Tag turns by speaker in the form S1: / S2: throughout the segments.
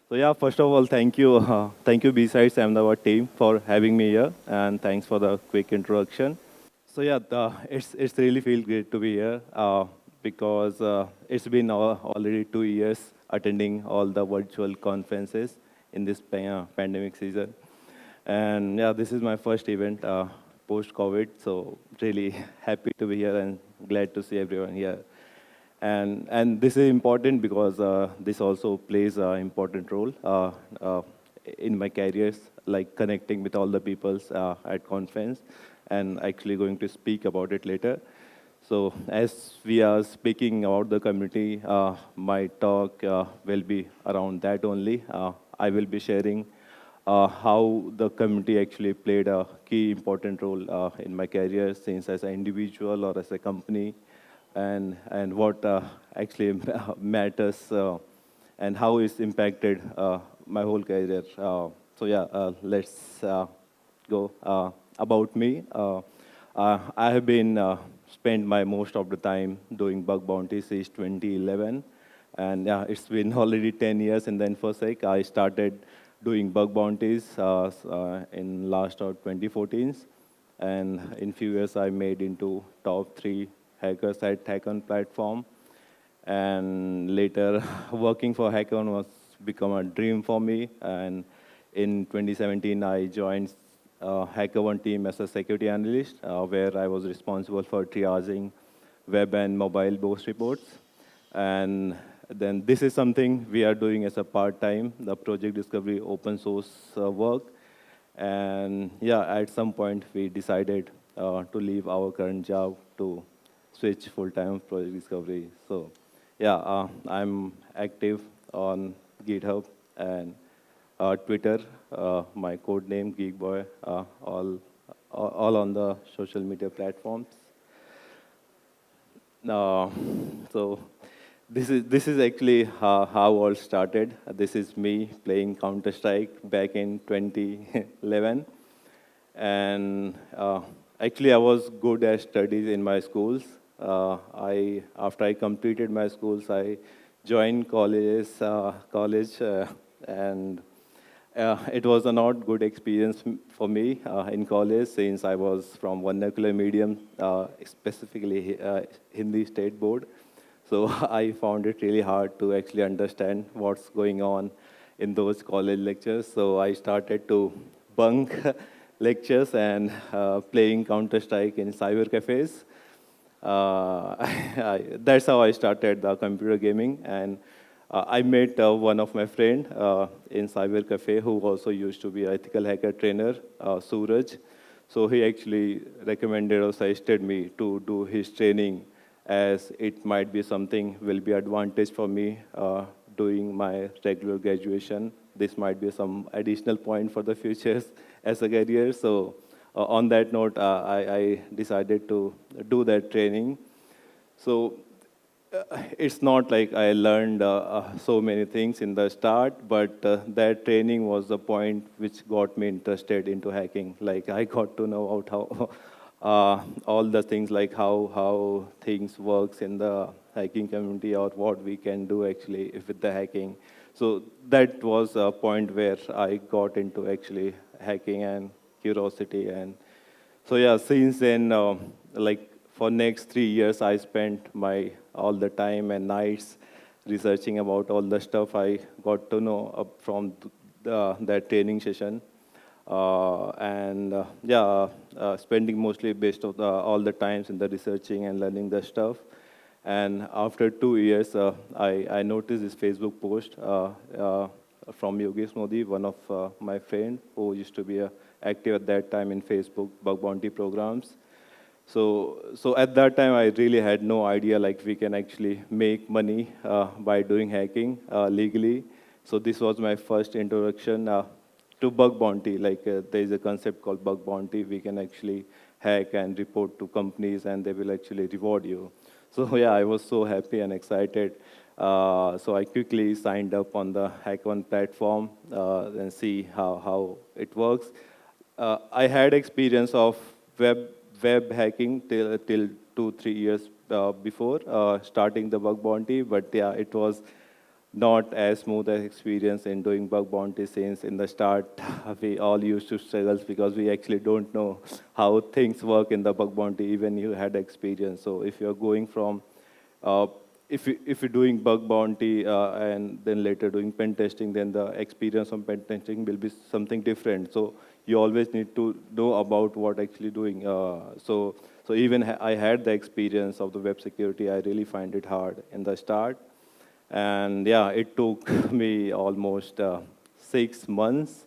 S1: So yeah, first of all, thank you BSides Ahmedabad team for having me here, and thanks for the quick introduction. So yeah, it's really feel great to be here because it's been already 2 years attending all the virtual conferences in this pandemic season, and yeah, this is my first event post COVID. So really happy to be here and glad to see everyone here. And this is important because this also plays an important role in my careers, like connecting with all the peoples at conference, and actually going to speak about it later. So as we are speaking about the community, my talk will be around that only. I will be sharing how the community actually played a key important role in my career, since as an individual or as a company, and what actually matters and how it's impacted my whole career. So yeah, let's go about me. I have been spent my most of the time doing bug bounties since 2011, and yeah, it's been already 10 years in the infosec. I started doing bug bounties in last of 2014, and in few years I made into top 3 hackers at Hackon platform. And later, working for Hackon was become a dream for me. And in 2017, I joined HackerOne team as a security analyst, where I was responsible for triaging web and mobile ghost reports. And then this is something we are doing as a part-time, the project discovery open source work. And yeah, at some point we decided to leave our current job to switch full-time project discovery. So yeah, I'm active on GitHub and Twitter, my code name Geekboy, all on the social media platforms. Uh, so this is actually how all started. This is me playing Counter Strike back in 2011, and actually I was good at studies in my schools. I after I completed my schools, I joined college, and it was a not good experience for me in college, since I was from vernacular medium, specifically Hindi state board. So I found it really hard to actually understand what's going on in those college lectures. So I started to bunk lectures and playing Counter-Strike in cyber cafes. That's how I started the computer gaming. And I met one of my friend in cyber cafe who also used to be ethical hacker trainer, Suraj. So he actually recommended or suggested me to do his training, as it might be something will be advantage for me doing my regular graduation. This might be some additional point for the futures as a career. So on that note, I decided to do that training. So it's not like I learned so many things in the start, but that training was the point which got me interested into hacking. Like I got to know about how all the things, like how things works in the hacking community, or what we can do actually with the hacking. So that was a point where I got into actually hacking and curiosity. And so yeah, since then, like for next 3 years, I spent my all the time and nights researching about all the stuff I got to know from that training session. And yeah, spending mostly based on all the times in the researching and learning the stuff. And after 2 years, I noticed this Facebook post from Yogesh Modi, one of my friend who used to be active at that time in Facebook bug bounty programs. So at that time, I really had no idea like we can actually make money by doing hacking legally. So this was my first introduction to bug bounty. Like there is a concept called bug bounty. We can actually hack and report to companies, and they will actually reward you. So yeah, I was so happy and excited. So I quickly signed up on the HackOne platform and see how it works. I had experience of web hacking till 2 3 years before starting the bug bounty, but yeah, it was not as smooth as experience in doing bug bounty, since in the start we all used to struggle because we actually don't know how things work in the bug bounty, even you had experience. So if you're going from uh, if you're doing bug bounty and then later doing pen testing, then the experience on pen testing will be something different. So you always need to know about what actually doing. So even I had the experience of the web security. I really find it hard in the start, and yeah, it took me almost 6 months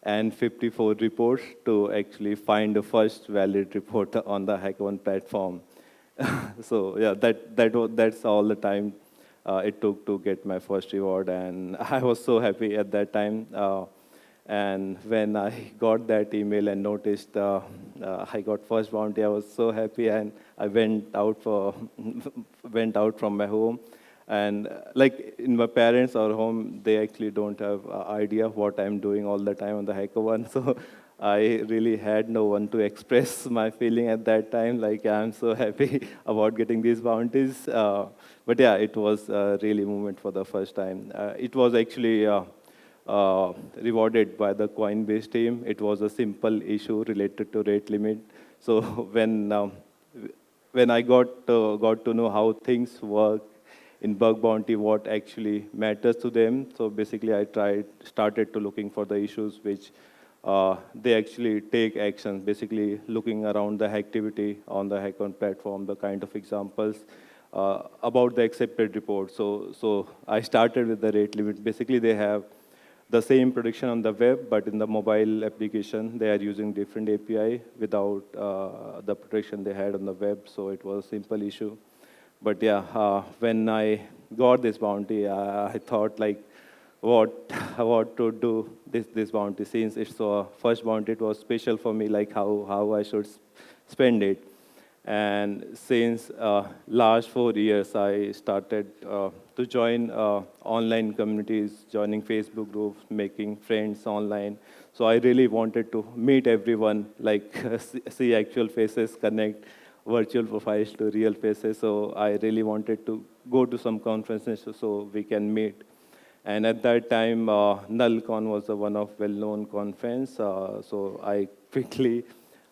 S1: and 54 reports to actually find the first valid report on the hackathon platform. So yeah, that's all the time it took to get my first reward, and I was so happy at that time. And when I got that email and noticed I got first bounty, I was so happy, and I went out for went out from my home. And like in my parents' or home, they actually don't have idea of what I'm doing all the time on the hackathon. So I really had no one to express my feeling at that time. Like I'm so happy about getting these bounties. But yeah, it was really moment for the first time. It was actually rewarded by the Coinbase team. It was a simple issue related to rate limit. So when I got to know how things work in bug bounty, what actually matters to them. So basically, I started to looking for the issues which they actually take actions. Basically, looking around the activity on the hackathon platform, the kind of examples about the accepted report. So I started with the rate limit. Basically, they have the same prediction on the web, but in the mobile application, they are using different API without the protection they had on the web. So it was a simple issue. But yeah, when I got this bounty, I thought like, what what to do this bounty, since it's a first bounty. It was special for me, like how I should spend it. And since last 4 years, I started to join online communities, joining Facebook groups, making friends online. So I really wanted to meet everyone, like see actual faces, connect virtual profiles to real faces. So I really wanted to go to some conferences so we can meet. And at that time, NullCon was a one of well-known conference. So I quickly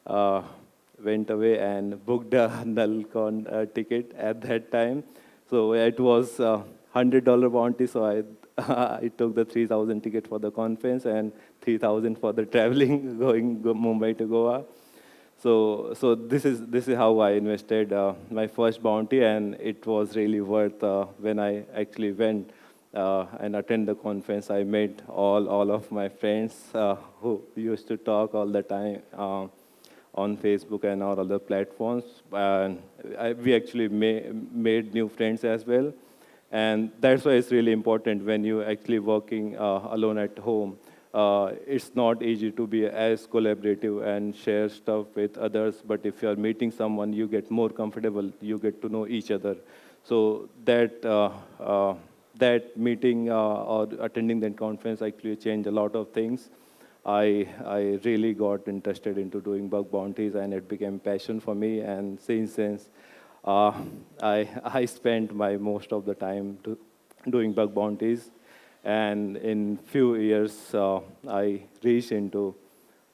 S1: uh, went away and booked a NullCon ticket at that time. So it was $100 bounty. So I I took the 3,000 ticket for the conference and 3,000 for the traveling going Mumbai to Goa. So this is how I invested my first bounty, and it was really worth when I actually went and attend the conference. I met all of my friends who used to talk all the time on Facebook and all other platforms, and we actually made new friends as well. And that's why it's really important when you're actually working alone at home. It's not easy to be as collaborative and share stuff with others, but if you're meeting someone, you get more comfortable, you get to know each other. So that meeting or attending that conference actually changed a lot of things. I really got interested into doing bug bounties, and it became passion for me. And since then, uh, I spent my most of the time doing bug bounties, and in few years I reached into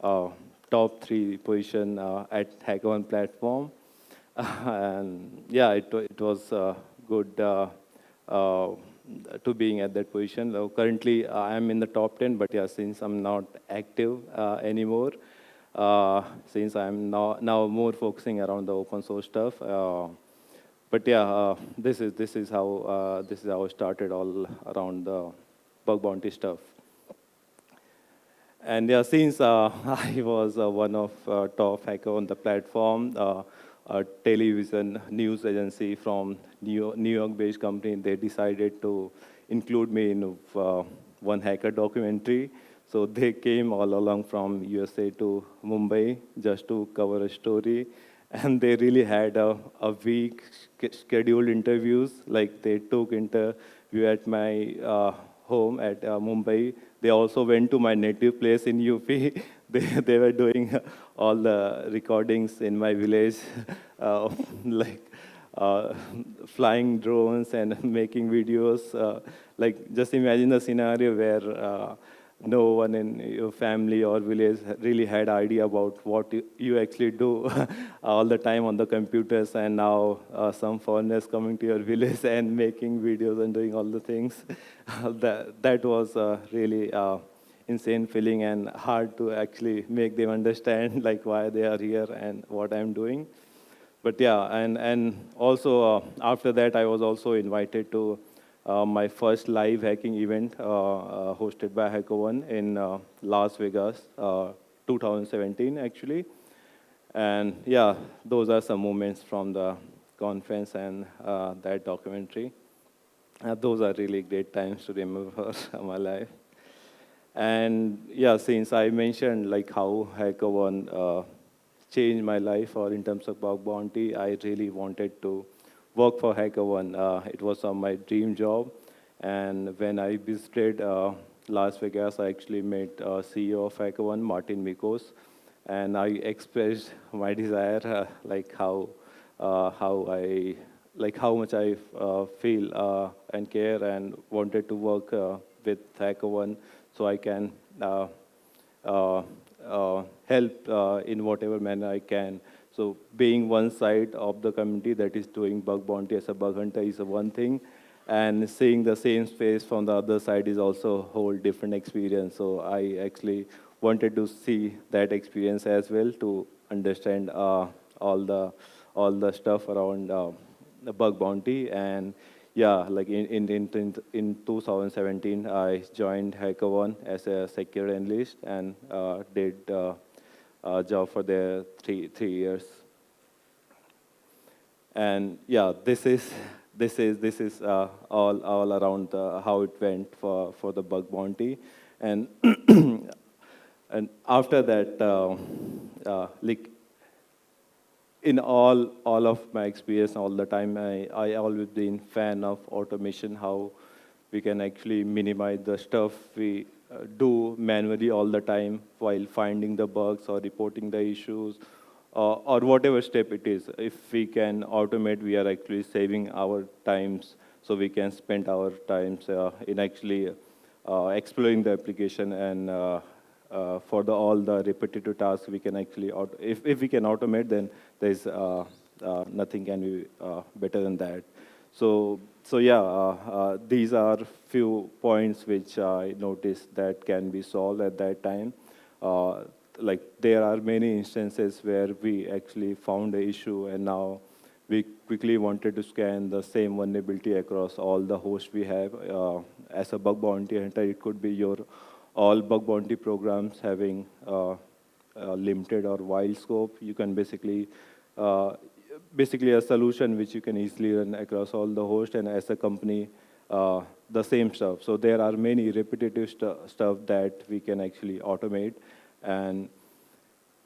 S1: uh, top 3 position at Hackathon platform, and yeah, it was good uh, to being at that position. Currently, I am in the top 10, but yeah, since I'm not active anymore, since I'm now more focusing around the open source stuff. But yeah, this is how I started all around the bug bounty stuff. And yeah, since I was one of top hacker on the platform, a television news agency from New York-based company, they decided to include me in one hacker documentary. So they came all along from USA to Mumbai just to cover a story. And they really had a week scheduled interviews. Like they took interview at my home at Mumbai. They also went to my native place in UP. They were doing all the recordings in my village, like uh, flying drones and making videos. Like just imagine the scenario where no one in your family or village really had idea about what you actually do all the time on the computers, and now some foreigners coming to your village and making videos and doing all the things. That was really insane feeling and hard to actually make them understand like why they are here and what I'm doing. But yeah, and also after that, I was also invited to my first live hacking event hosted by HackerOne in Las Vegas, 2017 actually. And yeah, those are some moments from the conference and that documentary. Those are really great times to remember in my life. And yeah, since I mentioned like how HackerOne changed my life, or in terms of bug bounty, I really wanted to work for HackerOne. It was my dream job. And when I visited Las Vegas, I actually met CEO of HackerOne, Martin Mikos, and I expressed my desire, like how I like how much I feel and care and wanted to work with HackerOne so I can uh, help in whatever manner I can. So being one side of the community that is doing bug bounty as a bug hunter is one thing, and seeing the same space from the other side is also a whole different experience. So I actually wanted to see that experience as well to understand all the all the stuff around the bug bounty. And yeah, like in 2017, I joined HackerOne as a security analyst and did job for the three years. And yeah, this is all around how it went for the bug bounty. And and after that, like in all of my experience all the time, I always been fan of automation, how we can actually minimize the stuff we do manually all the time while finding the bugs or reporting the issues, or whatever step it is. If we can automate, we are actually saving our times, so we can spend our times in actually exploring the application. And for all the repetitive tasks, we can actually if we can automate, then there's nothing can be better than that. So yeah, these are few points which I noticed that can be solved at that time. uh, like there are many instances where we actually found the issue, and now we quickly wanted to scan the same vulnerability across all the hosts we have. As a bug bounty hunter, it could be your all bug bounty programs having limited or wide scope. You can uh, basically a solution which you can easily run across all the hosts, and as a company, the same stuff. So there are many repetitive stuff that we can actually automate. And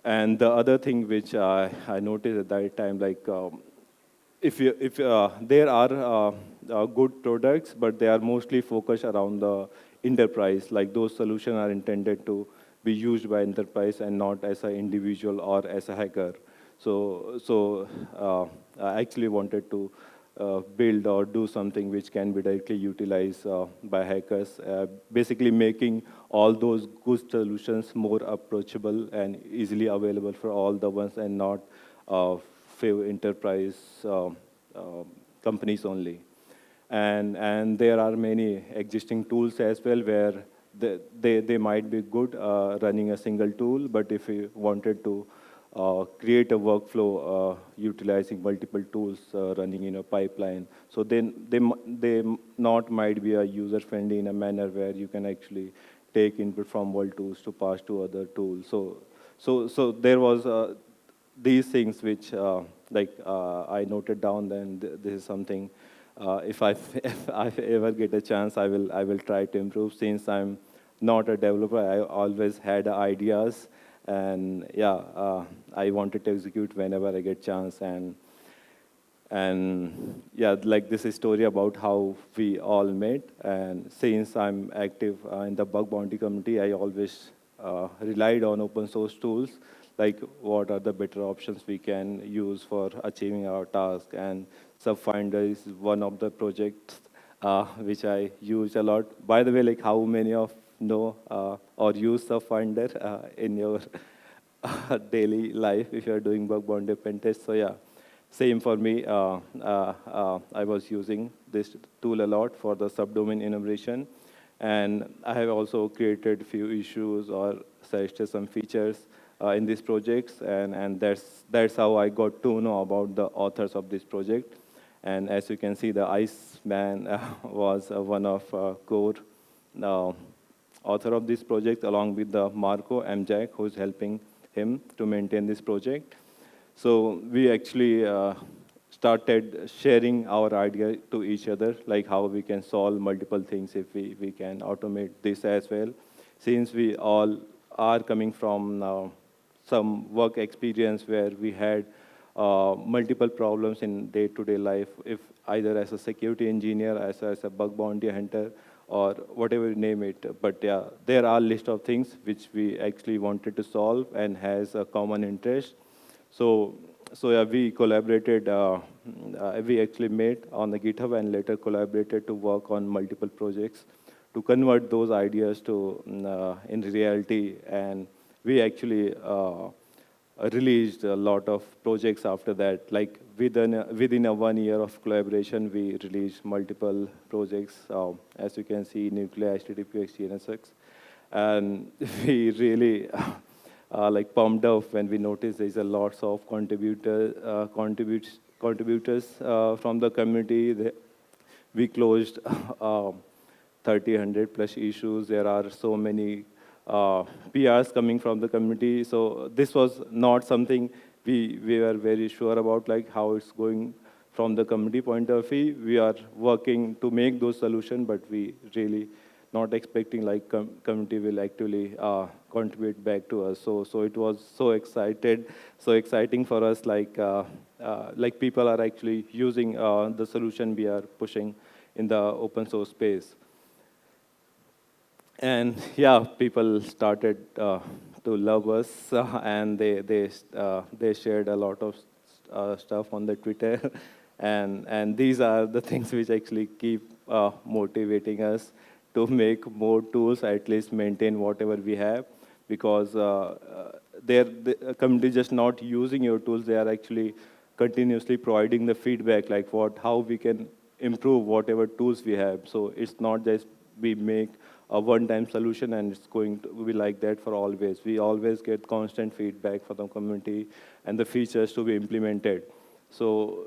S1: and the other thing which I noticed at that time, like if there are good products, but they are mostly focused around the enterprise. Like those solutions are intended to be used by enterprise and not as an individual or as a hacker. So I actually wanted to build or do something which can be directly utilized by hackers, basically making all those good solutions more approachable and easily available for all the ones, and not few enterprise uh, companies only. And there are many existing tools as well where they might be good running a single tool, but if you wanted to create a workflow utilizing multiple tools running in a pipeline, so then they not might be a user friendly in a manner where you can actually take input from one tools to pass to other tools. So there was these things which I noted down. Then this is something, if I if I ever get a chance, I will try to improve. Since I'm not a developer, I always had ideas, and yeah, I wanted to execute whenever I get chance. And yeah, like this is story about how we all met. And since I'm active in the bug bounty community, I always relied on open source tools like what are the better options we can use for achieving our task. And Subfinder is one of the projects which I use a lot. By the way, like how many of know or use Subfinder in your daily life if you're doing bug bounty pen test? So yeah, same for me. I was using this tool a lot for the subdomain enumeration, and I have also created few issues or suggested some features in these projects, and that's how I got to know about the authors of this project. And as you can see, the Iceman was one of core uh, author of this project, along with the Marco Jack, who is helping him to maintain this project. So we actually started sharing our idea to each other, like how we can solve multiple things if we can automate this as well. Since we all are coming from some work experience where we had multiple problems in day-to-day life, if either as a security engineer, as a bug bounty hunter, or whatever you name it. But yeah, there are list of things which we actually wanted to solve and has a common interest. So, so yeah, we collaborated, we actually met on the GitHub and later collaborated to work on multiple projects to convert those ideas to in reality. And we actually released a lot of projects after that. Like within a 1 year of collaboration, we released multiple projects. As you can see, Nuclei, HTTP, NSX, and we really like pumped up when we noticed there's a lots of contributors from the community. We closed 30, 100 plus issues. There are so many PRs coming from the community. So this was not something we were very sure about, like how it's going from the community point of view. We are working to make those solutions, but we really not expecting like community will actually contribute back to us. So it was so exciting for us. Like people are actually using the solution we are pushing in the open source space. And yeah, people started to love us, and they shared a lot of stuff on the Twitter, and these are the things which actually keep motivating us to make more tools, at least maintain whatever we have, because the community just not using your tools; they are actually continuously providing the feedback, like how we can improve whatever tools we have. So it's not just we make a one-time solution and it's going to be like that for always. We always get constant feedback from the community and the features to be implemented. So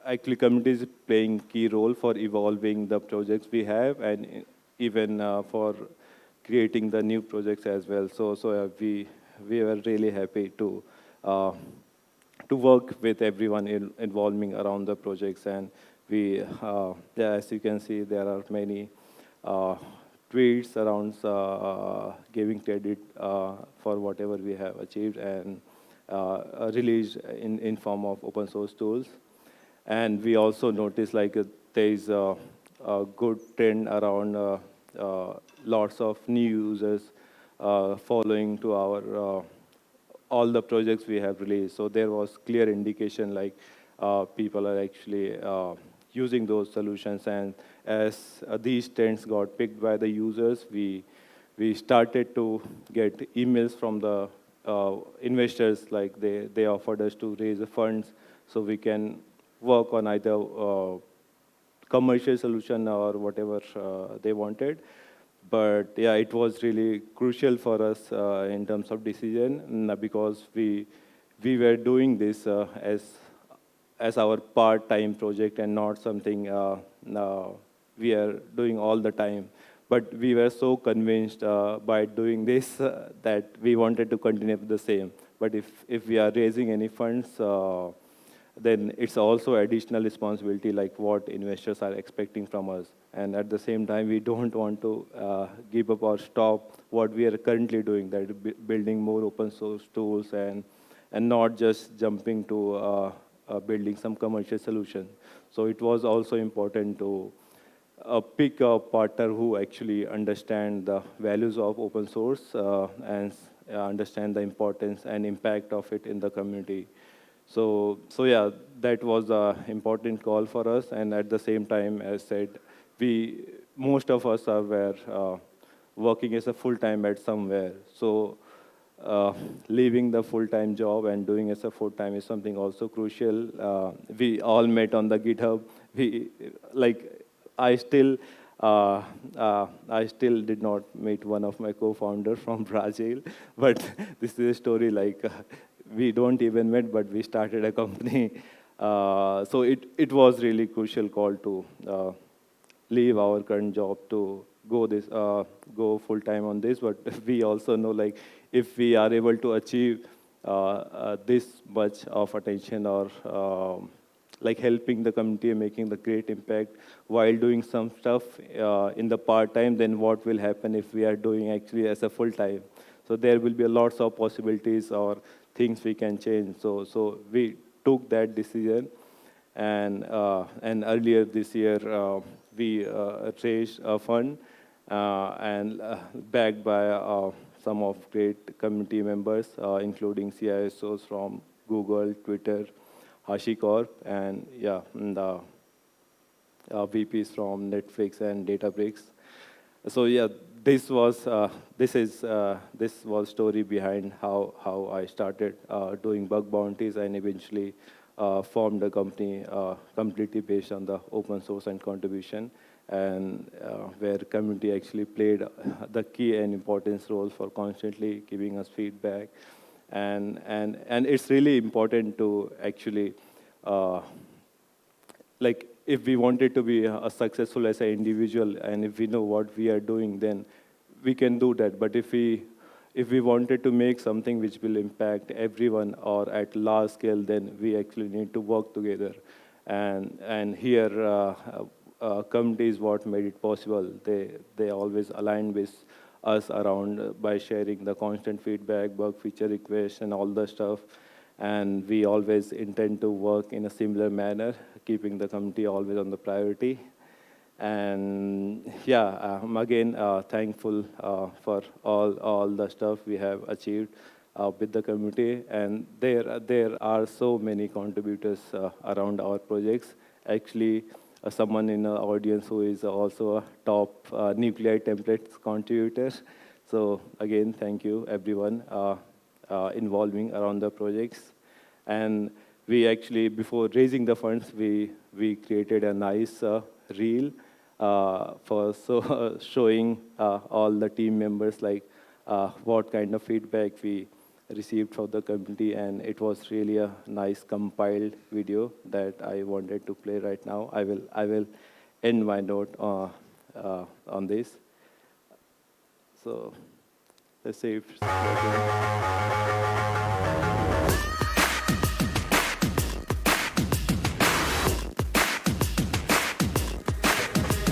S1: actually community is playing key role for evolving the projects we have, and even for creating the new projects as well. We were really happy uh, to work with everyone involving around the projects. And yeah, as you can see, there are many uh, tweets around giving credit for whatever we have achieved and released in form of open source tools. And we also noticed like there is a good trend around lots of new users following to our all the projects we have released. So there was clear indication like people are actually using those solutions. And as these trends got picked by the users, we started to get emails from the investors, like they offered us to raise the funds so we can work on either commercial solution or whatever they wanted. But yeah, it was really crucial for us in terms of decision, because we were doing this as our part-time project and not something we are doing all the time. But we were so convinced by doing this that we wanted to continue with the same. But if we are raising any funds, then it's also additional responsibility, like what investors are expecting from us. And at the same time, we don't want to give up or stop what we are currently doing, that building more open source tools and not just jumping to building some commercial solution. So it was also important to pick a partner who actually understand the values of open source understand the importance and impact of it in the community. So yeah, that was a important call for us. And at the same time, as said, most of us were working as a full-time at somewhere. So leaving the full-time job and doing as a full-time is something also crucial. We all met on the GitHub. We like I still I still did not meet one of my co-founders from Brazil, but this is a story like we don't even met, but we started a company. So it was really crucial call to leave our current job to go full time on this. But we also know like if we are able to achieve this much of attention or like helping the community and making the great impact while doing some stuff in the part time, then what will happen if we are doing actually as a full time? So there will be lots of possibilities or things we can change. So we took that decision, and earlier this year we raised a fund and backed by some of great community members, including CISOs from Google, Twitter, HashiCorp, and the VPs from Netflix and Databricks. So yeah, this was story behind how I started doing bug bounties and eventually formed a company completely based on the open source and contribution, and where community actually played the key and importance role for constantly giving us feedback. And it's really important to actually, like, if we wanted to be successful as an individual, and if we know what we are doing, then we can do that. But if we wanted to make something which will impact everyone or at large scale, then we actually need to work together. And here, community is what made it possible. They always aligned with us around by sharing the constant feedback, bug feature requests, and all the stuff. And we always intend to work in a similar manner, keeping the community always on the priority. And yeah, I'm again thankful for all the stuff we have achieved with the community. And there are so many contributors around our projects. Actually, someone in the audience who is also a top nuclei templates contributor. So again, thank you everyone involving around the projects. And we actually, before raising the funds, we created a nice reel for showing all the team members like what kind of feedback we received from the community, and it was really a nice compiled video that I wanted to play right now. I will end my note on this. So let's see if it's working.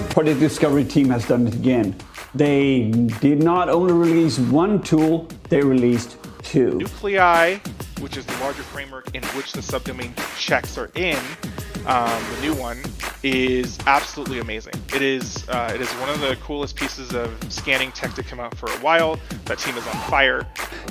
S2: Project Discovery team has done it again. They did not only release one tool, they released two.
S3: Nuclei, which is the larger framework in which the subdomain checks are in, the new one, is absolutely amazing. It is one of the coolest pieces of scanning tech to come out for a while. That team is on fire.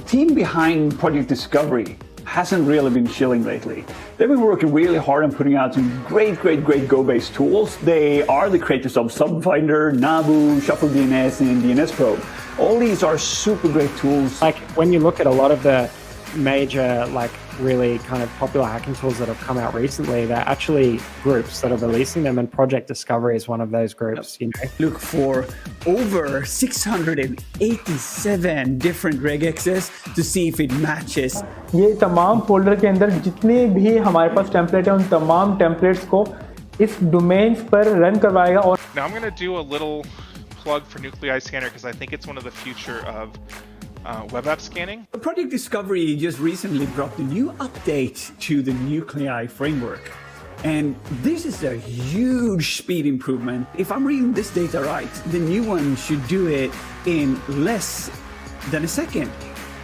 S2: Team behind Project Discovery hasn't really been chilling lately. They've been working really hard on putting out some great Go-based tools. They are the creators of Subfinder, Nabu, Shuffle DNS, and DNS Probe. All these are super great tools.
S4: Like when you look at a lot of the major, like really kind of popular hacking tools that have come out recently, they're actually groups that are releasing them, and Project Discovery is one of those groups. You know,
S2: look for over 687 different regexes to see if it matches.
S5: ये तमाम folder के अंदर जितने भी हमारे पास template हैं, उन तमाम टेम्पलेट्स को इस डोमेन्स पर रन करवाएगा. और
S3: Now I'm going to do a little plug for Nuclei Scanner because I think it's one of the future of web app scanning.
S2: Project Discovery just recently dropped a new update to the Nuclei framework. And this is a huge speed improvement. If I'm reading this data right, the new one should do it in less than a second.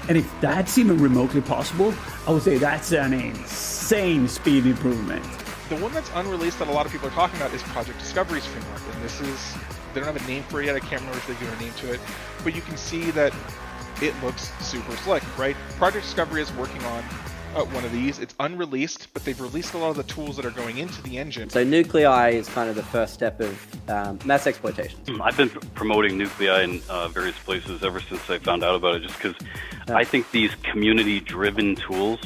S2: And if that's even remotely possible, I would say that's an insane speed improvement.
S3: The one that's unreleased that a lot of people are talking about is Project Discovery's framework. And this is, they don't have a name for it yet. I can't remember if they give a name to it. But you can see that it looks super slick, right? Project Discovery is working on one of these. It's unreleased, but they've released a lot of the tools that are going into the engine.
S6: So Nuclei is kind of the first step of mass exploitation.
S7: I've been promoting Nuclei in various places ever since I found out about it, just because I think these community-driven tools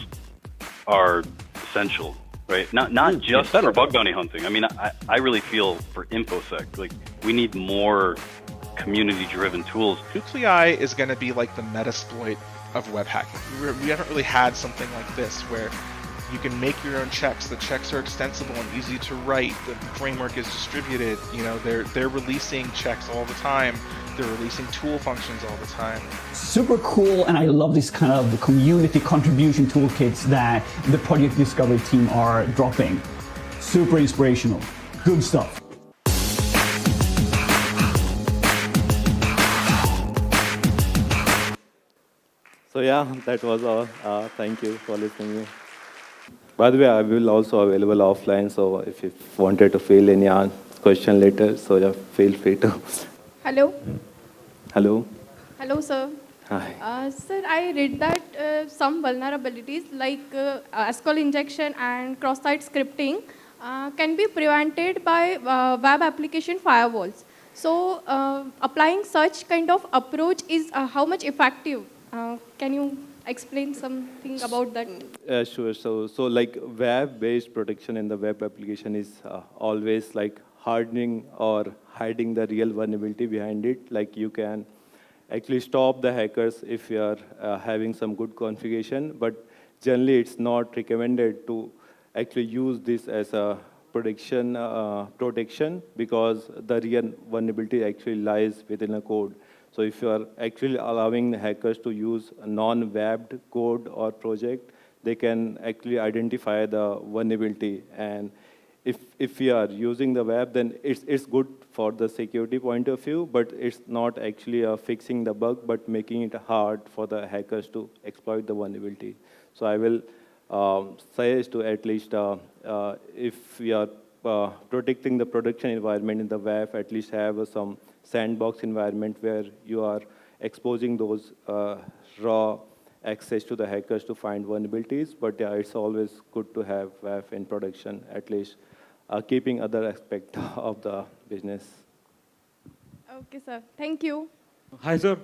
S7: are essential, right? Not just for bug bounty hunting. I mean, I really feel for InfoSec, like we need more community-driven tools.
S3: Nuclei is going to be like the Metasploit of web hacking. We haven't really had something like this where you can make your own checks. The checks are extensible and easy to write. The framework is distributed. You know, they're releasing checks all the time. They're releasing tool functions all the time.
S2: Super cool, and I love this kind of community contribution toolkits that the Project Discovery team are dropping. Super inspirational. Good stuff.
S1: So yeah, that was all. Thank you for listening. By the way, I will also available offline, so if you wanted to fill any question later, so yeah, feel free to.
S8: Hello.
S1: Hello.
S8: Hello, sir.
S1: Hi.
S8: Sir, I read that some vulnerabilities like SQL injection and cross-site scripting can be prevented by web application firewalls. So, applying such kind of approach is how much effective? Can you explain something about that?
S1: Sure. So like web-based protection in the web application is always like hardening or hiding the real vulnerability behind it. Like you can actually stop the hackers if you are having some good configuration, but generally it's not recommended to actually use this as a protection because the real vulnerability actually lies within a code. So if you are actually allowing the hackers to use a non-webbed code or project, they can actually identify the vulnerability. And if we are using the web, then it's good for the security point of view, but it's not actually fixing the bug, but making it hard for the hackers to exploit the vulnerability. So I will suggest to at least if we are protecting the production environment in the web, at least have some sandbox environment where you are exposing those raw access to the hackers to find vulnerabilities. But yeah, it's always good to have WAF in production, at least keeping other aspect of the business.
S8: Okay, sir. Thank you.
S9: Hi, sir.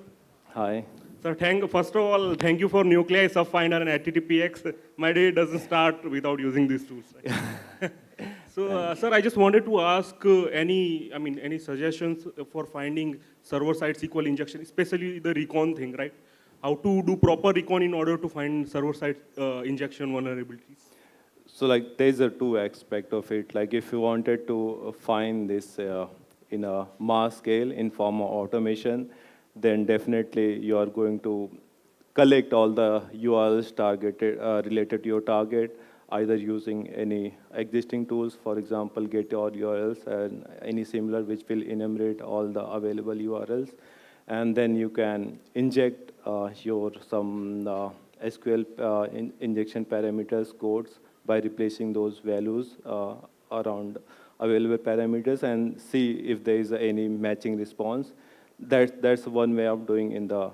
S1: Hi.
S9: Sir, first of all, thank you for Nuclei, Subfinder, and HTTPX. My day doesn't start without using these tools. Right? So, sir, I just wanted to ask any suggestions for finding server-side SQL injection, especially the recon thing, right? How to do proper recon in order to find server-side injection vulnerabilities?
S1: So like there's a two aspect of it. Like if you wanted to find this in a mass scale in form of automation, then definitely you are going to collect all the URLs targeted related to your target, either using any existing tools, for example, get your URLs and any similar which will enumerate all the available URLs. And then you can inject your some SQL injection parameters codes by replacing those values around available parameters and see if there is any matching response. That's one way of doing in the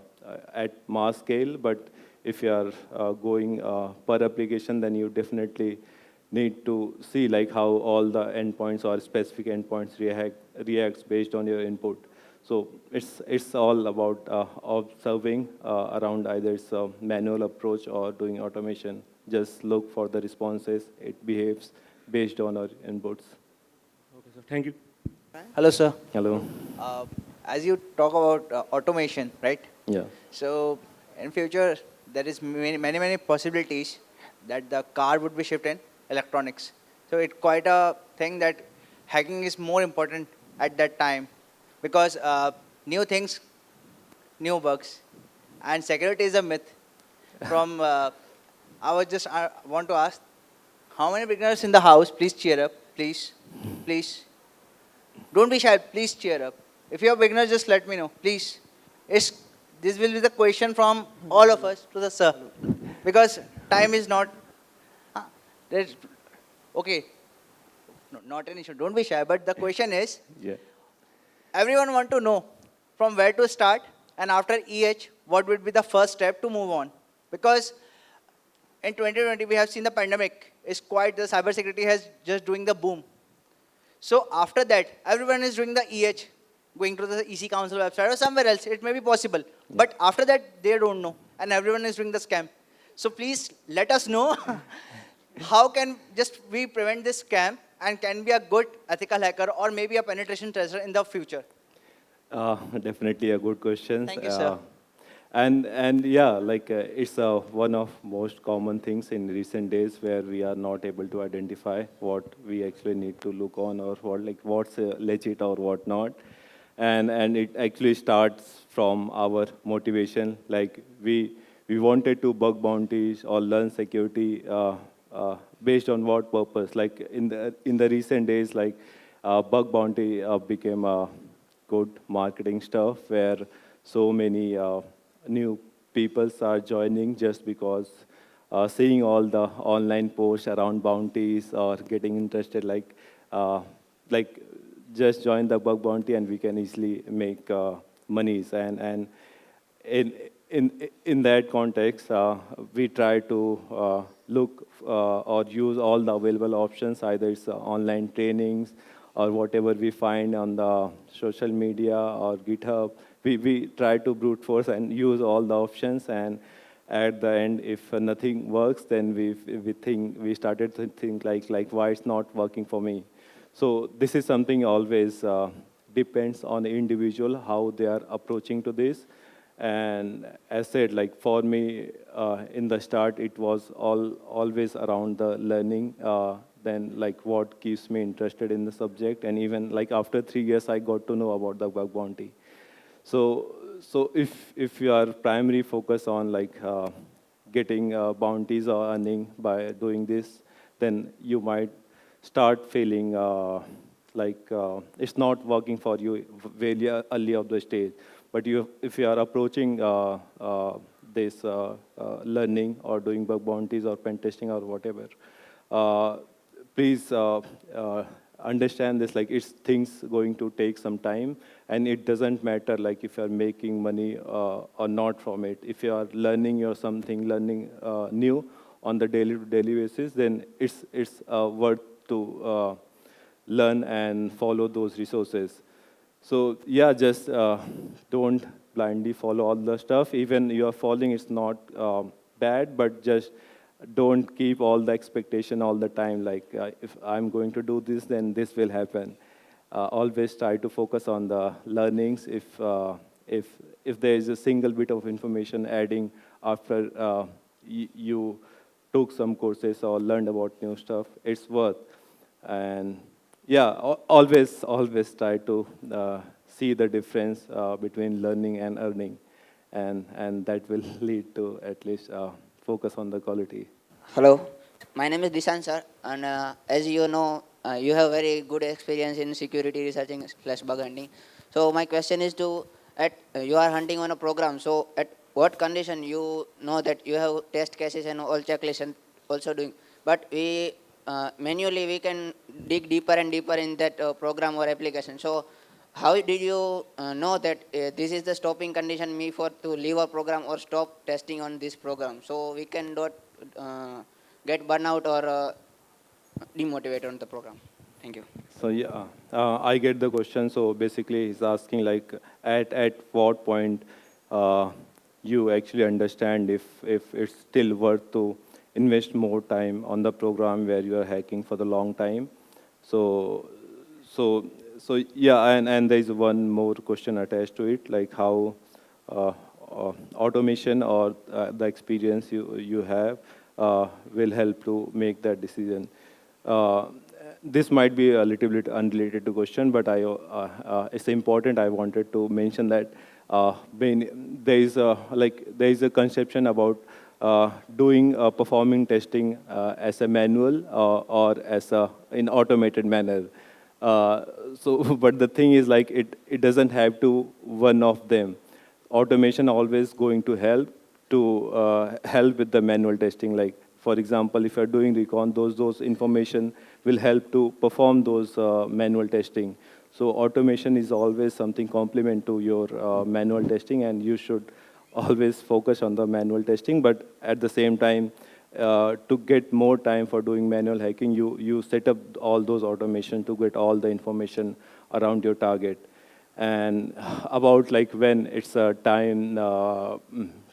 S1: at mass scale, but if you are going per application, then you definitely need to see like how all the endpoints or specific endpoints reacts based on your input. So it's all about observing around either it's a manual approach or doing automation. Just look for the responses. It behaves based on our inputs.
S9: Okay, sir. Thank you.
S10: Hello, sir.
S1: Hello.
S10: As you talk about automation, right?
S1: Yeah.
S10: So in future, there is many possibilities that the car would be shipped in electronics. So it's quite a thing that hacking is more important at that time because new things, new bugs, and security is a myth. From I want to ask, how many beginners in the house? Please cheer up, please. Don't be shy. Please cheer up. If you are beginners, just let me know, please. This will be the question from all of us to the sir, because time is not. Okay, no, not an issue. Don't be shy. But the question is,
S1: Yeah.
S10: everyone want to know from where to start And after EH, what would be the first step to move on? Because in 2020, we have seen the pandemic is quite, the cybersecurity has just doing the boom. So after that, everyone is doing the EH, going to the EC Council website or somewhere else. It may be possible. Yeah. But after that, they don't know. And everyone is doing the scam. So please let us know how can just we prevent this scam and can be a good ethical hacker or maybe a penetration tester in the future?
S1: Definitely a good question.
S10: Thank you, sir.
S1: And yeah, like it's one of most common things in recent days where we are not able to identify what we actually need to look on or what like what's legit or what not, and it actually starts from our motivation. Like we wanted to bug bounties or learn security based on what purpose? Like in the recent days, like bug bounty became a good marketing stuff where so many new people are joining just because seeing all the online posts around bounties or getting interested, like just join the bug bounty and we can easily make monies. And in that context, we try to look or use all the available options, either it's online trainings or whatever we find on the social media or GitHub. We try to brute force and use all the options, and at the end, if nothing works, then we started to think like why it's not working for me. So this is something always depends on the individual how they are approaching to this. And as said, like for me, in the start, it was always around the learning. Then like what keeps me interested in the subject, and even like after 3 years, I got to know about the bug bounty. So if you are primary focus on like getting bounties or earning by doing this, then you might start feeling it's not working for you very early of the stage. But if you are approaching this learning or doing bug bounties or pen testing or whatever, please understand this, like it's things going to take some time, and it doesn't matter like if you're making money or not from it. If you are learning or something, learning new on the daily to daily basis, then it's worth to learn and follow those resources. So yeah, just don't blindly follow all the stuff. Even you are following, it's not bad, but just don't keep all the expectation all the time. Like if I'm going to do this, then this will happen. Always try to focus on the learnings. If there is a single bit of information adding after you took some courses or learned about new stuff, it's worth. And yeah, always try to see the difference between learning and earning, and that will lead to at least focus on the quality.
S11: Hello, my name is Dishan sir, and as you know, you have very good experience in security researching / bug hunting. So my question is you are hunting on a program. So at what condition you know that you have test cases and all checklists and also doing, but we manually we can dig deeper and deeper in that program or application. So how did you know that this is the stopping condition me for to leave a program or stop testing on this program? So we can not get burnout or demotivate on the program. Thank you.
S1: So yeah, I get the question. So basically, he's asking like at what point you actually understand if it's still worth to invest more time on the program where you are hacking for the long time. So yeah, and there is one more question attached to it, like how automation or the experience you have will help to make that decision. This might be a little bit unrelated to question, but it's important. I wanted to mention that there is a conception about doing performing testing as a manual or as in automated manner. But the thing is, like it doesn't have to one of them. Automation always going to help with the manual testing. Like for example, if you're doing recon, those information will help to perform those manual testing. So automation is always something complement to your manual testing, and you should always focus on the manual testing. But at the same time, to get more time for doing manual hacking, you set up all those automation to get all the information around your target. And about like when it's a time to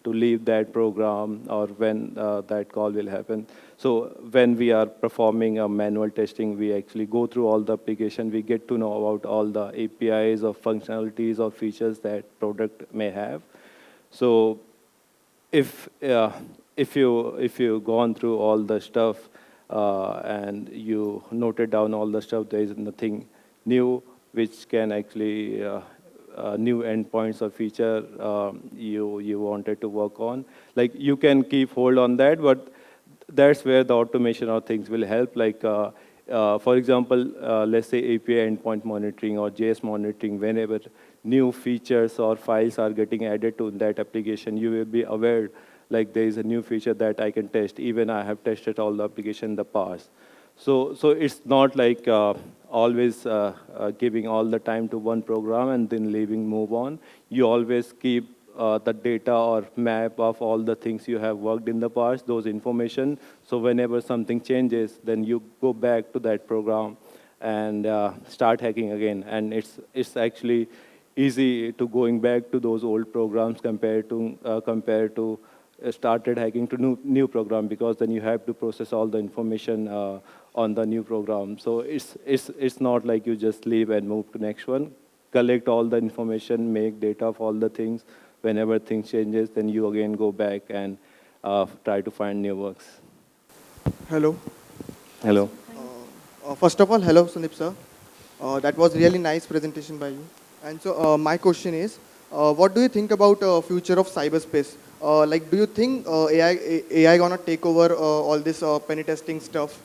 S1: leave that program or when that call will happen. So when we are performing a manual testing, we actually go through all the application. We get to know about all the APIs or functionalities or features that product may have. So if you gone through all the stuff and you noted down all the stuff, there is nothing new which can actually new endpoints or feature you wanted to work on. Like you can keep hold on that, but that's where the automation or things will help. Like for example, let's say API endpoint monitoring or JS monitoring. Whenever new features or files are getting added to that application, you will be aware like there is a new feature that I can test. Even I have tested all the application in the past. So it's not like always giving all the time to one program and then leaving, move on. You always keep the data or map of all the things you have worked in the past, those information. So whenever something changes, then you go back to that program and start hacking again. And it's actually easy to going back to those old programs compared to started hacking to new program, because then you have to process all the information on the new program. So it's not like you just leave and move to next one. Collect all the information, make data of all the things. Whenever things changes, then you again go back and try to find new works.
S12: Hello.
S1: Hello.
S12: First of all, hello, Sandeep sir. That was really nice presentation by you. And so my question is, what do you think about future of cyberspace? Like, do you think AI gonna take over all this pen testing stuff?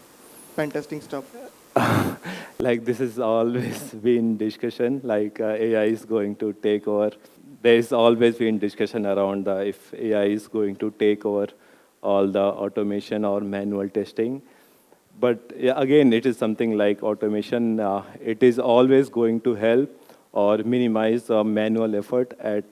S1: Like this has always been discussion, like AI is going to take over. There's always been discussion around if AI is going to take over all the automation or manual testing. But yeah, again, it is something like automation. It is always going to help or minimize manual effort at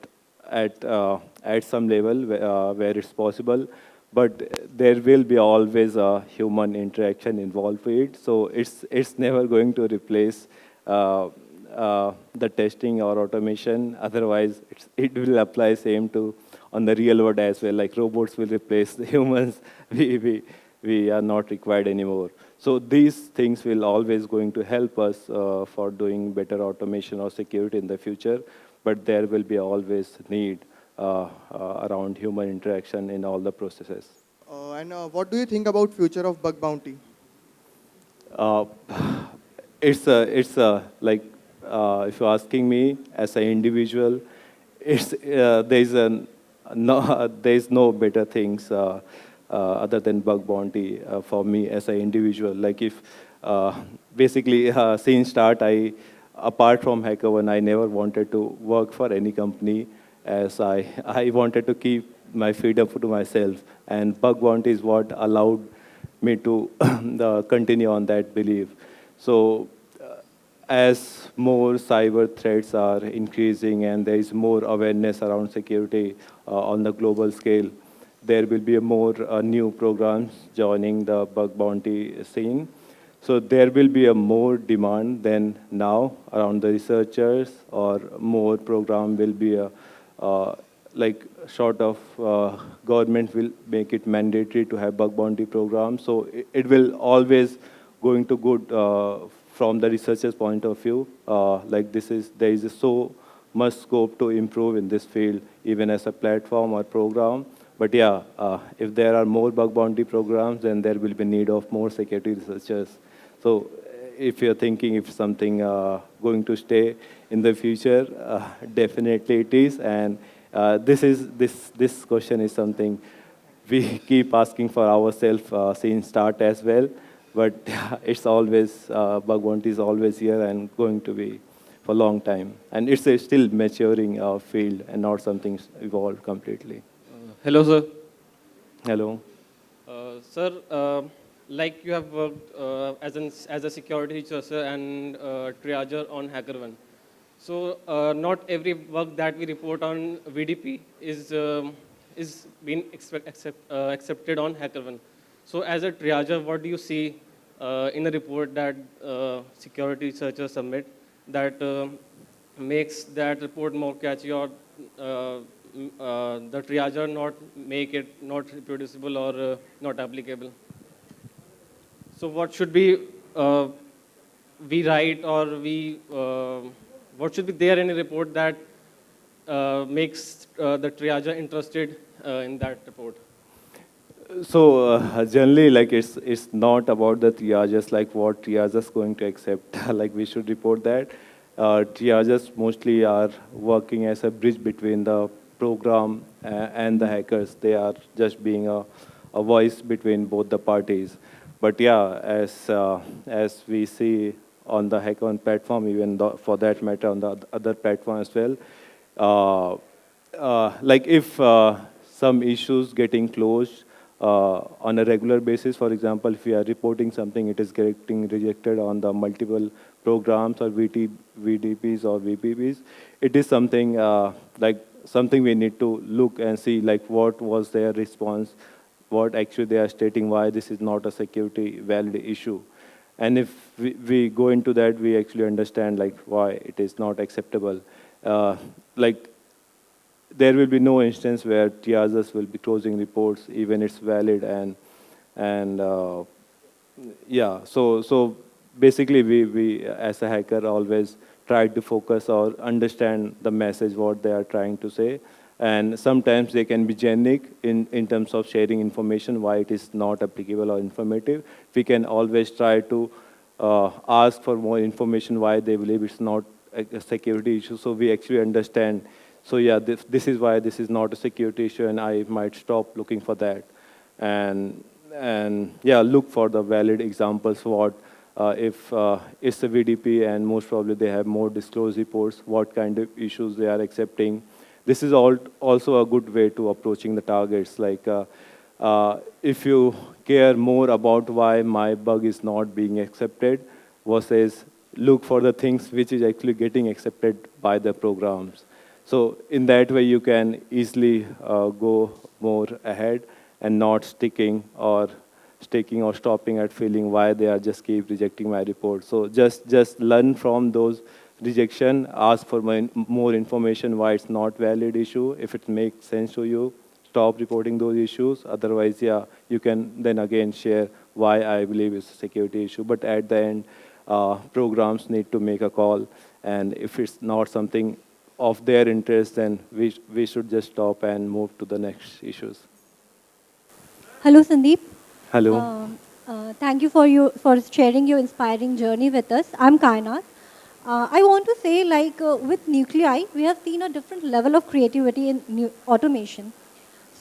S1: some level where it's possible. But there will be always a human interaction involved with it. So it's never going to replace the testing or automation. Otherwise, it will apply same to on the real world as well. Like robots will replace the humans. We are not required anymore. So these things will always going to help us for doing better automation or security in the future. But there will be always need around human interaction in all the processes.
S12: And what do you think about future of bug bounty?
S1: It's like if you're asking me as an individual, there's no better things other than bug bounty for me as an individual. Like if basically since start, apart from HackerOne, I never wanted to work for any company, as I wanted to keep my freedom to myself. And bug bounty is what allowed me to continue on that belief. So as more cyber threats are increasing and there is more awareness around security on the global scale, there will be more new programs joining the bug bounty scene. So there will be a more demand than now around the researchers, or more program will be like short of government will make it mandatory to have bug bounty programs. So it will always going to good from the researcher's point of view. Like there is so much scope to improve in this field, even as a platform or program. But yeah, if there are more bug bounty programs, then there will be need of more security researchers. So if you're thinking if something going to stay in the future, definitely it is. And this question is something we keep asking for ourselves since start as well. But it's always, bug bounty is always here and going to be for a long time. And it's a still maturing field and not something evolved completely.
S13: Hello, sir.
S1: Hello.
S13: Sir, like you have worked as a security researcher and triager on HackerOne. So not every work that we report on VDP is being accepted on HackerOne. So as a triager, what do you see in a report that security researchers submit that makes that report more catchy, or the triager not make it not reproducible or not applicable? So what should we write, or what should be there in a report that makes the triager interested in that report?
S1: So generally, like it's not about the triages, like what triages going to accept. Like we should report that. Triages mostly are working as a bridge between the program and the hackers. They are just being a voice between both the parties. But yeah, as we see on the HackerOne platform, even for that matter on the other platform as well, like if some issues getting closed on a regular basis, for example, if we are reporting something, it is getting rejected on the multiple programs or VDPs or VPPs, it is something like something we need to look and see, like what was their response, what actually they are stating, why this is not a security valid issue. And if we go into that, we actually understand like why it is not acceptable. Like there will be no instance where triagers will be closing reports, even it's valid. And yeah, so basically we as a hacker always try to focus or understand the message, what they are trying to say. And sometimes they can be generic in terms of sharing information, why it is not applicable or informative. We can always try to ask for more information, why they believe it's not a security issue. So we actually understand, so yeah, this is why this is not a security issue, and I might stop looking for that. And yeah, look for the valid examples, what if it's a VDP and most probably they have more disclosed reports, what kind of issues they are accepting. This is also a good way to approaching the targets. Like if you care more about why my bug is not being accepted versus look for the things which is actually getting accepted by the programs. So in that way, you can easily go more ahead and not sticking or stopping at feeling why they are just keep rejecting my report. So just learn from those rejection, ask for more information why it's not valid issue. If it makes sense to you, stop reporting those issues. Otherwise, yeah, you can then again share why I believe it's a security issue. But at the end, programs need to make a call. And if it's not something of their interest, then we should just stop and move to the next issues.
S14: Hello, Sandeep.
S1: Hello.
S14: Thank you for sharing your inspiring journey with us. I'm Kainat. I want to say, like with Nuclei, we have seen a different level of creativity in automation.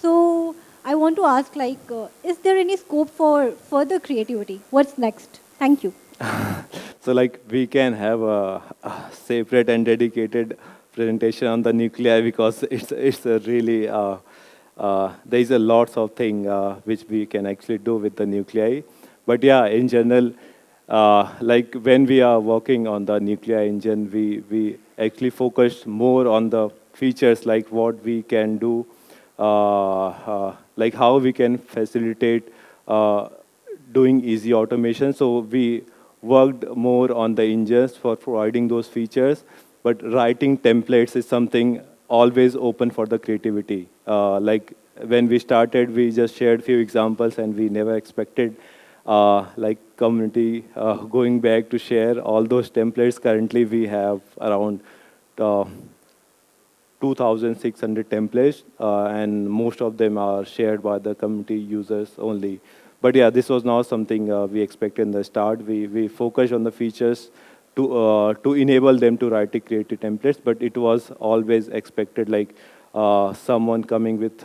S14: So I want to ask, like, is there any scope for further creativity? What's next? Thank you.
S1: So like we can have a separate and dedicated presentation on the nuclei, because it's a really there is a lots of thing which we can actually do with the nuclei. But yeah, in general, like when we are working on the nuclei engine, we actually focus more on the features, like what we can do, like how we can facilitate doing easy automation. So we worked more on the engines for providing those features, but writing templates is something always open for the creativity. Like when we started, we just shared few examples, and we never expected like community going back to share all those templates. Currently, we have around 2,600 templates, and most of them are shared by the community users only. But yeah, this was not something we expected in the start. We focused on the features to enable them to write the creative templates, but it was always expected, like someone coming with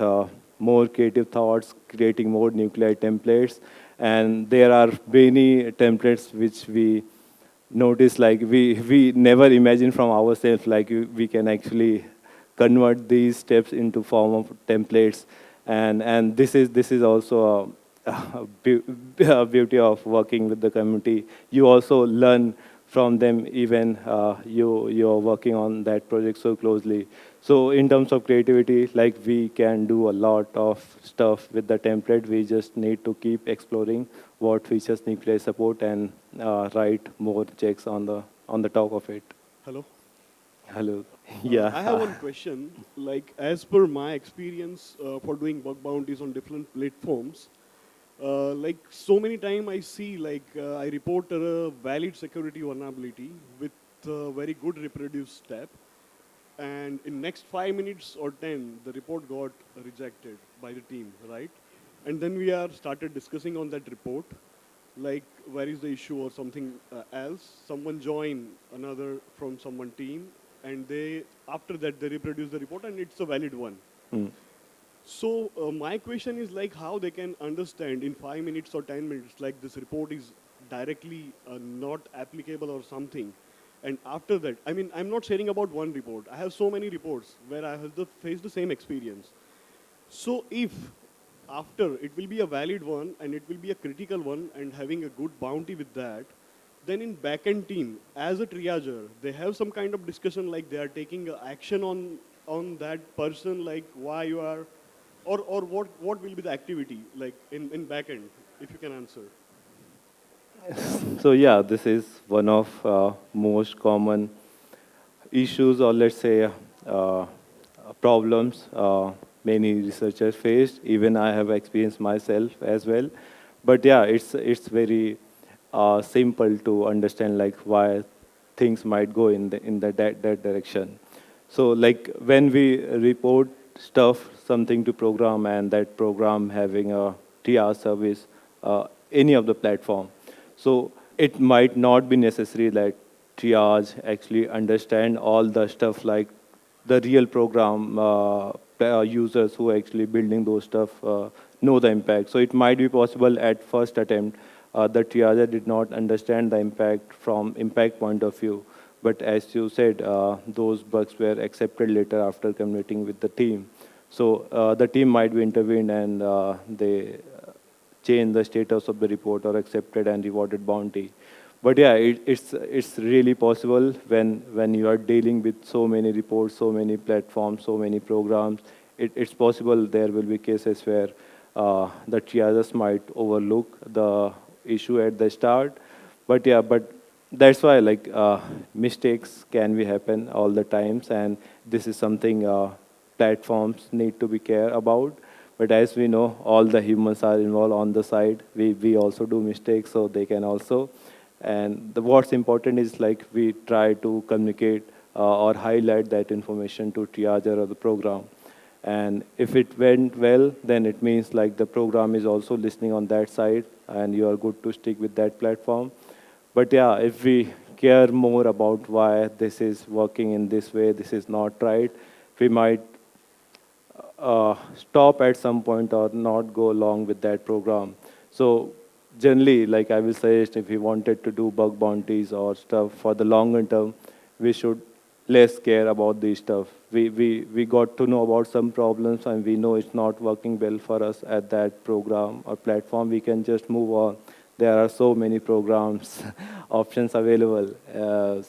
S1: more creative thoughts, creating more nuclei templates. And there are many templates which we notice, like we never imagined from ourselves, like we can actually convert these steps into form of templates. And this is also beauty of working with the community. You also learn from them, even you're working on that project so closely. So in terms of creativity, like we can do a lot of stuff with the template. We just need to keep exploring what features Nuclei support and write more checks on the top of it.
S15: Hello.
S1: Hello. Yeah.
S15: I have one question. Like, as per my experience for doing bug bounties on different platforms, like so many times I see like I report a valid security vulnerability with a very good reproduce step, and in next 5 minutes or 10, the report got rejected by the team, right? And then we are started discussing on that report, like where is the issue or something else. Someone join another from someone team, and they after that they reproduce the report, and it's a valid one.
S1: Mm.
S15: So my question is like how they can understand in 5 minutes or 10 minutes like this report is directly not applicable or something. And after that, I mean, I'm not sharing about one report. I have so many reports where I have faced the same experience. So if after it will be a valid one and it will be a critical one and having a good bounty with that, then in backend team, as a triager, they have some kind of discussion like they are taking action on that person, like why you are, or what will be the activity like in backend, if you can answer.
S1: So yeah, this is one of most common issues, or let's say problems many researchers faced. Even I have experienced myself as well. But yeah, it's very simple to understand like why things might go in that direction. So like when we report stuff, something to program, and that program having a TR service, any of the platform. So it might not be necessary that triage actually understand all the stuff like the real program users who are actually building those stuff know the impact. So it might be possible at first attempt the triager did not understand the impact from impact point of view. But as you said, those bugs were accepted later after communicating with the team. So the team might be intervened and they change the status of the report or accepted and rewarded bounty. But yeah, it's really possible when you are dealing with so many reports, so many platforms, so many programs. It's possible there will be cases where the triagers might overlook the issue at the start. But yeah, but that's why like mistakes can be happen all the times, and this is something platforms need to be care about. But as we know, all the humans are involved on the side. We also do mistakes, so they can also. And what's important is like we try to communicate or highlight that information to triager or the program. And if it went well, then it means like the program is also listening on that side, and you are good to stick with that platform. But yeah, if we care more about why this is working in this way, this is not right, we might stop at some point or not go along with that program. So generally, like I will suggest, if we wanted to do bug bounties or stuff for the longer term, we should less care about these stuff. We got to know about some problems and we know it's not working well for us at that program or platform. We can just move on. There are so many programs, options available.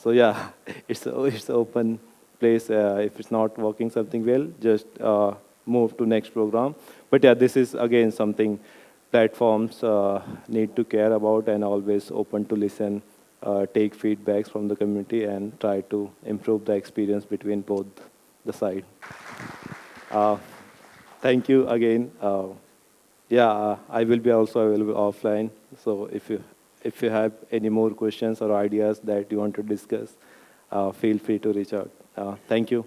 S1: So yeah, it's open place. If it's not working something well, just move to next program. But yeah, this is again something platforms need to care about, and always open to listen, take feedbacks from the community, and try to improve the experience between both the side. Thank you again. I will be also available offline. So if you have any more questions or ideas that you want to discuss, feel free to reach out. Thank you.